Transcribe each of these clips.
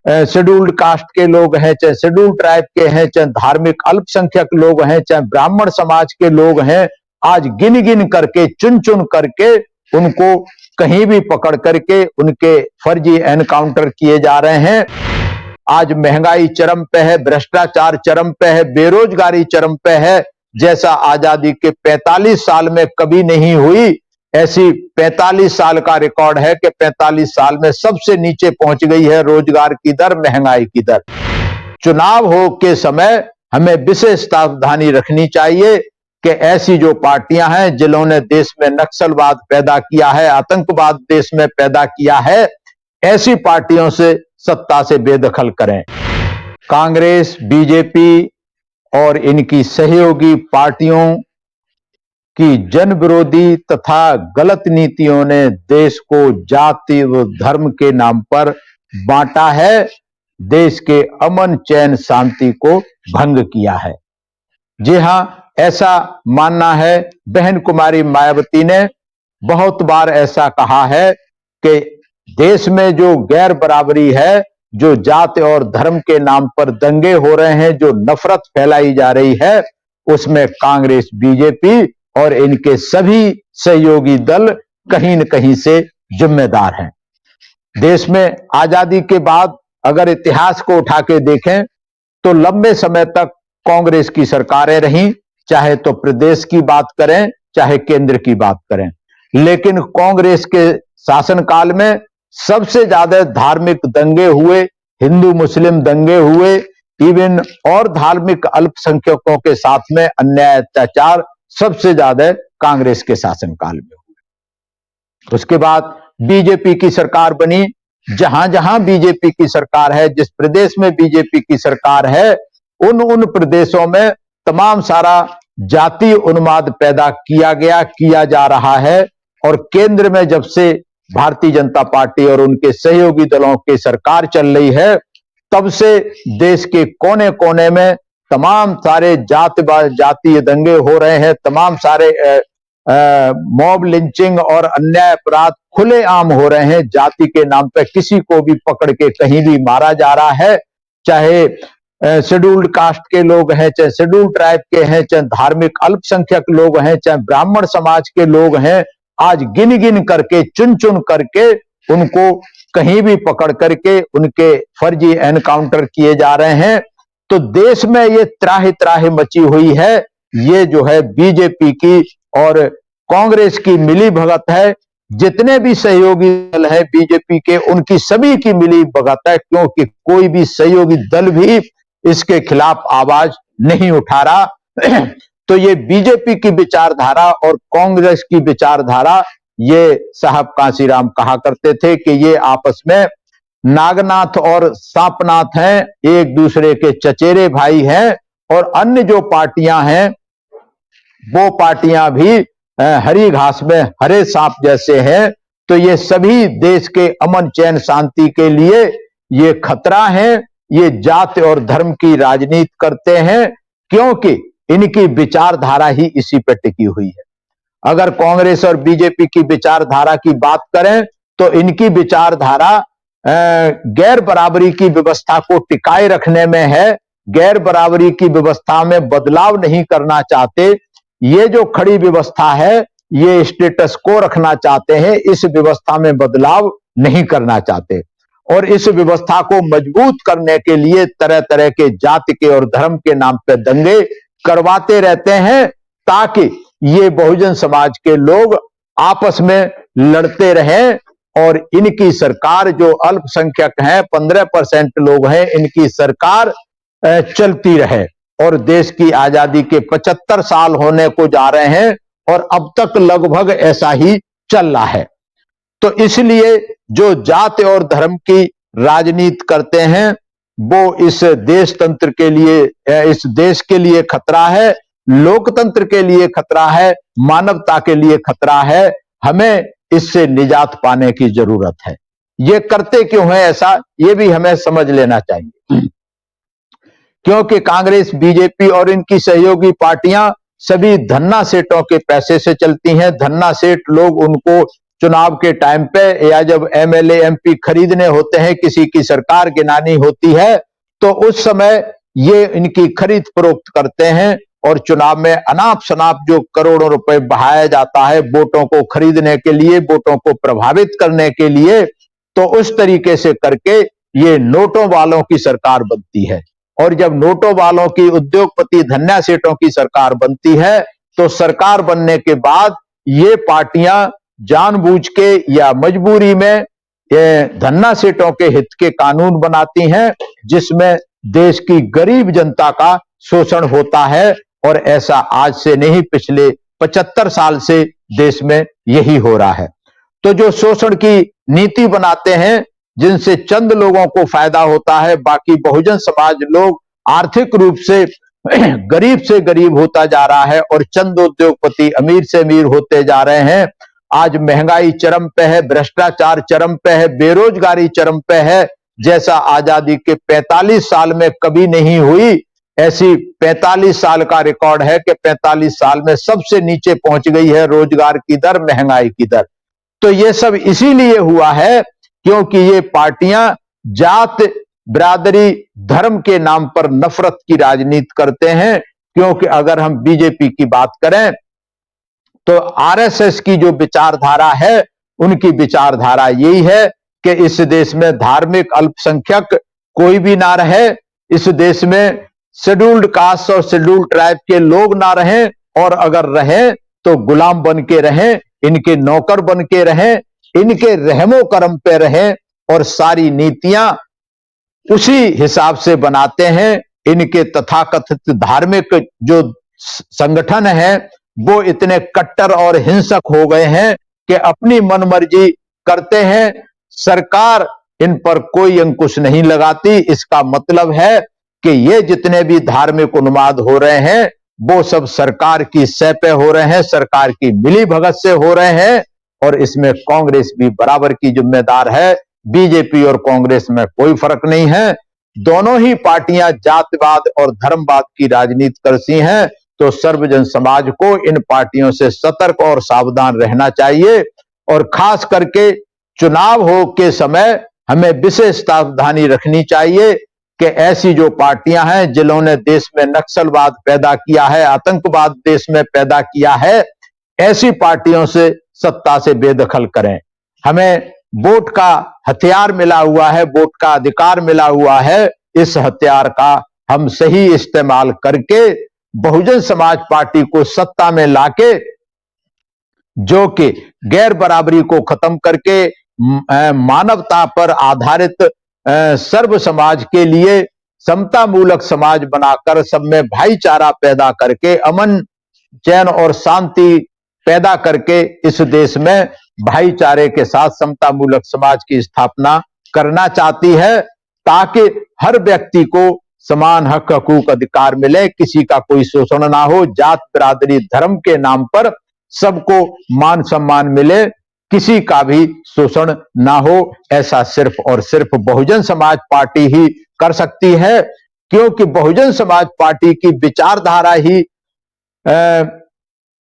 Scheduled caste के लोग हैं, चाहे शेड्यूल्ड ट्राइब के हैं, चाहे धार्मिक अल्पसंख्यक लोग हैं, चाहे ब्राह्मण समाज के लोग हैं, आज गिन गिन करके, चुन चुन करके उनको कहीं भी पकड़ करके उनके फर्जी एनकाउंटर किए जा रहे हैं। आज महंगाई चरम पे है, भ्रष्टाचार चरम पे है, बेरोजगारी चरम पे है, जैसा आजादी के 45 साल में कभी नहीं हुई, ऐसी 45 साल का रिकॉर्ड है कि 45 साल में सबसे नीचे पहुंच गई है रोजगार की दर, महंगाई की दर। चुनाव हो के समय हमें विशेष सावधानी रखनी चाहिए कि ऐसी जो पार्टियां हैं जिन्होंने देश में नक्सलवाद पैदा किया है, आतंकवाद देश में पैदा किया है, ऐसी पार्टियों से सत्ता से बेदखल करें। कांग्रेस, बीजेपी और इनकी सहयोगी पार्टियों की जन विरोधी तथा गलत नीतियों ने देश को जाति व धर्म के नाम पर बांटा है, देश के अमन चैन शांति को भंग किया है। जी हां, ऐसा मानना है। बहन कुमारी मायावती ने बहुत बार ऐसा कहा है कि देश में जो गैर बराबरी है, जो जाति और धर्म के नाम पर दंगे हो रहे हैं, जो नफरत फैलाई जा रही है, उसमें कांग्रेस, बीजेपी और इनके सभी सहयोगी दल कहीं न कहीं से जिम्मेदार हैं। देश में आजादी के बाद अगर इतिहास को उठा के देखें तो लंबे समय तक कांग्रेस की सरकारें रहीं, चाहे तो प्रदेश की बात करें, चाहे केंद्र की बात करें, लेकिन कांग्रेस के शासनकाल में सबसे ज्यादा धार्मिक दंगे हुए, हिंदू मुस्लिम दंगे हुए, इवन और धार्मिक अल्पसंख्यकों के साथ में अन्याय अत्याचार सबसे ज्यादा कांग्रेस के शासनकाल में हुए। उसके बाद बीजेपी की सरकार बनी। जहां जहां बीजेपी की सरकार है, जिस प्रदेश में बीजेपी की सरकार है, उन प्रदेशों में तमाम सारा जातीय उन्माद पैदा किया जा रहा है। और केंद्र में जब से भारतीय जनता पार्टी और उनके सहयोगी दलों की सरकार चल रही है, तब से देश के कोने कोने में तमाम सारे जातीय दंगे हो रहे हैं, तमाम सारे मॉब लिंचिंग और अन्याय अपराध खुलेआम हो रहे हैं। जाति के नाम पर किसी को भी पकड़ के कहीं भी मारा जा रहा है, चाहे शेड्यूल्ड कास्ट के लोग हैं, चाहे शेड्यूल्ड ट्राइब के हैं, चाहे धार्मिक अल्पसंख्यक लोग हैं, चाहे ब्राह्मण समाज के लोग हैं, आज गिन गिन करके, चुन चुन करके उनको कहीं भी पकड़ करके उनके फर्जी एनकाउंटर किए जा रहे हैं। तो देश में ये त्राहि त्राहि मची हुई है। ये जो है बीजेपी की और कांग्रेस की मिली भगत है। जितने भी सहयोगी दल है बीजेपी के, उनकी सभी की मिली भगत है, क्योंकि कोई भी सहयोगी दल भी इसके खिलाफ आवाज नहीं उठा रहा। तो ये बीजेपी की विचारधारा और कांग्रेस की विचारधारा, ये साहब कांशीराम कहा करते थे कि ये आपस में नागनाथ और सांपनाथ हैं, एक दूसरे के चचेरे भाई हैं। और अन्य जो पार्टियां हैं वो पार्टियां भी हरी घास में हरे सांप जैसे हैं। तो ये सभी देश के अमन चैन शांति के लिए ये खतरा है। ये जाति और धर्म की राजनीति करते हैं, क्योंकि इनकी विचारधारा ही इसी पर टिकी हुई है। अगर कांग्रेस और बीजेपी की विचारधारा की बात करें तो इनकी विचारधारा गैर बराबरी की व्यवस्था को टिकाए रखने में है, गैर बराबरी की व्यवस्था में बदलाव नहीं करना चाहते। ये जो खड़ी व्यवस्था है, ये स्टेटस को रखना चाहते हैं, इस व्यवस्था में बदलाव नहीं करना चाहते। और इस व्यवस्था को मजबूत करने के लिए तरह तरह के जाति के और धर्म के नाम पे दंगे करवाते रहते हैं, ताकि ये बहुजन समाज के लोग आपस में लड़ते रहें। और इनकी सरकार, जो अल्पसंख्यक हैं, 15% लोग हैं, इनकी सरकार चलती रहे। और देश की आजादी के 75 साल होने को जा रहे हैं और अब तक लगभग ऐसा ही चल रहा है। तो इसलिए जो जाति और धर्म की राजनीति करते हैं वो इस देश तंत्र के लिए, इस देश के लिए खतरा है, लोकतंत्र के लिए खतरा है, मानवता के लिए खतरा है। हमें इससे निजात पाने की जरूरत है। ये करते क्यों है ऐसा, ये भी हमें समझ लेना चाहिए। क्योंकि कांग्रेस, बीजेपी और इनकी सहयोगी पार्टियां सभी धन्ना सेठों के पैसे से चलती हैं। धन्ना सेठ लोग उनको चुनाव के टाइम पे या जब एमएलए एमपी खरीदने होते हैं, किसी की सरकार गिनानी होती है, तो उस समय ये इनकी खरीद फरोख्त करते हैं और चुनाव में अनाप शनाप जो करोड़ों रुपए बहाया जाता है वोटों को खरीदने के लिए, वोटों को प्रभावित करने के लिए, तो उस तरीके से करके ये नोटों वालों की सरकार बनती है। और जब नोटों वालों की, उद्योगपति धन्ना सेठों की सरकार बनती है, तो सरकार बनने के बाद ये पार्टियां जानबूझ के या मजबूरी में ये धन्ना सेठों के हित के कानून बनाती हैं, जिसमें देश की गरीब जनता का शोषण होता है। और ऐसा आज से नहीं, पिछले 75 साल से देश में यही हो रहा है। तो जो शोषण की नीति बनाते हैं, जिनसे चंद लोगों को फायदा होता है, बाकी बहुजन समाज लोग आर्थिक रूप से गरीब होता जा रहा है और चंद उद्योगपति अमीर से अमीर होते जा रहे हैं। आज महंगाई चरम पे है, भ्रष्टाचार चरम पे है, बेरोजगारी चरम पे है, जैसा आजादी के 45 साल में कभी नहीं हुई। ऐसी 45 साल का रिकॉर्ड है कि 45 साल में सबसे नीचे पहुंच गई है रोजगार की दर, महंगाई की दर। तो ये सब इसीलिए हुआ है क्योंकि ये पार्टियां जात, बिरादरी, धर्म के नाम पर नफरत की राजनीति करते हैं। क्योंकि अगर हम बीजेपी की बात करें तो आरएसएस की जो विचारधारा है, उनकी विचारधारा यही है कि इस देश में धार्मिक अल्पसंख्यक कोई भी ना रहे, इस देश में शेड्यूल्ड कास्ट और शेड्यूल्ड ट्राइब के लोग ना रहें, और अगर रहें तो गुलाम बन के रहें, इनके नौकर बन के रहें, इनके रहमो करम पे रहें, और सारी नीतियां उसी हिसाब से बनाते हैं। इनके तथाकथित धार्मिक जो संगठन है वो इतने कट्टर और हिंसक हो गए हैं कि अपनी मनमर्जी करते हैं, सरकार इन पर कोई अंकुश नहीं लगाती। इसका मतलब है कि ये जितने भी धार्मिक उन्माद हो रहे हैं वो सब सरकार की सह पे हो रहे हैं, सरकार की मिली भगत से हो रहे हैं, और इसमें कांग्रेस भी बराबर की जिम्मेदार है। बीजेपी और कांग्रेस में कोई फर्क नहीं है, दोनों ही पार्टियां जातिवाद और धर्मवाद की राजनीति करती हैं। तो सर्वजन समाज को इन पार्टियों से सतर्क और सावधान रहना चाहिए, और खास करके चुनाव हो के समय हमें विशेष सावधानी रखनी चाहिए कि ऐसी जो पार्टियां हैं जिन्होंने देश में नक्सलवाद पैदा किया है, आतंकवाद देश में पैदा किया है, ऐसी पार्टियों से सत्ता से बेदखल करें। हमें वोट का हथियार मिला हुआ है, वोट का अधिकार मिला हुआ है, इस हथियार का हम सही इस्तेमाल करके बहुजन समाज पार्टी को सत्ता में लाके, जो कि गैर बराबरी को खत्म करके मानवता पर आधारित सर्व समाज के लिए समता मूलक समाज बनाकर सब में भाईचारा पैदा करके, अमन चैन और शांति पैदा करके इस देश में भाईचारे के साथ समता मूलक समाज की स्थापना करना चाहती है, ताकि हर व्यक्ति को समान हक, हकूक, अधिकार मिले, किसी का कोई शोषण ना हो, जात, बिरादरी, धर्म के नाम पर सबको मान सम्मान मिले, किसी का भी शोषण ना हो। ऐसा सिर्फ और सिर्फ बहुजन समाज पार्टी ही कर सकती है, क्योंकि बहुजन समाज पार्टी की विचारधारा ही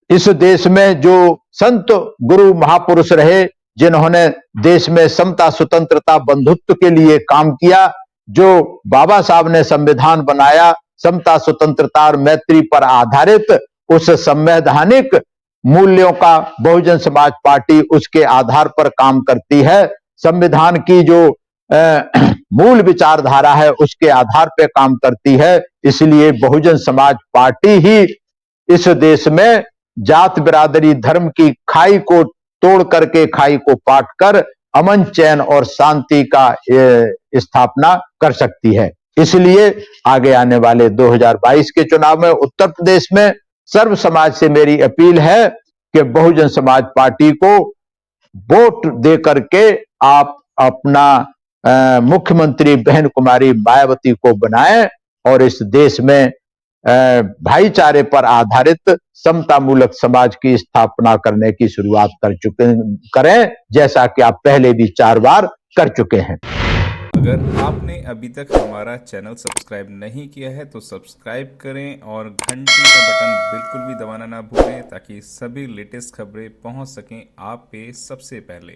इस देश में जो संत गुरु महापुरुष रहे, जिन्होंने देश में समता, स्वतंत्रता, बंधुत्व के लिए काम किया, जो बाबा साहब ने संविधान बनाया समता, स्वतंत्रता और मैत्री पर आधारित, उस संवैधानिक मूल्यों का बहुजन समाज पार्टी उसके आधार पर काम करती है। संविधान की जो मूल विचारधारा है उसके आधार पर काम करती है। इसलिए बहुजन समाज पार्टी ही इस देश में जात, बिरादरी, धर्म की खाई को तोड़ करके, खाई को पाट कर अमन, चैन और शांति का स्थापना कर सकती है। इसलिए आगे आने वाले 2022 के चुनाव में उत्तर प्रदेश में सर्व समाज से मेरी अपील है कि बहुजन समाज पार्टी को वोट दे करके आप अपना मुख्यमंत्री बहन कुमारी मायावती को बनाएं, और इस देश में भाईचारे पर आधारित समता मूलक समाज की स्थापना करने की शुरुआत करें, जैसा कि आप पहले भी 4 बार कर चुके हैं। अगर आपने अभी तक हमारा चैनल सब्सक्राइब नहीं किया है तो सब्सक्राइब करें और घंटी का बटन बिल्कुल भी दबाना ना भूलें ताकि सभी लेटेस्ट खबरें पहुंच सकें आप पे सबसे पहले।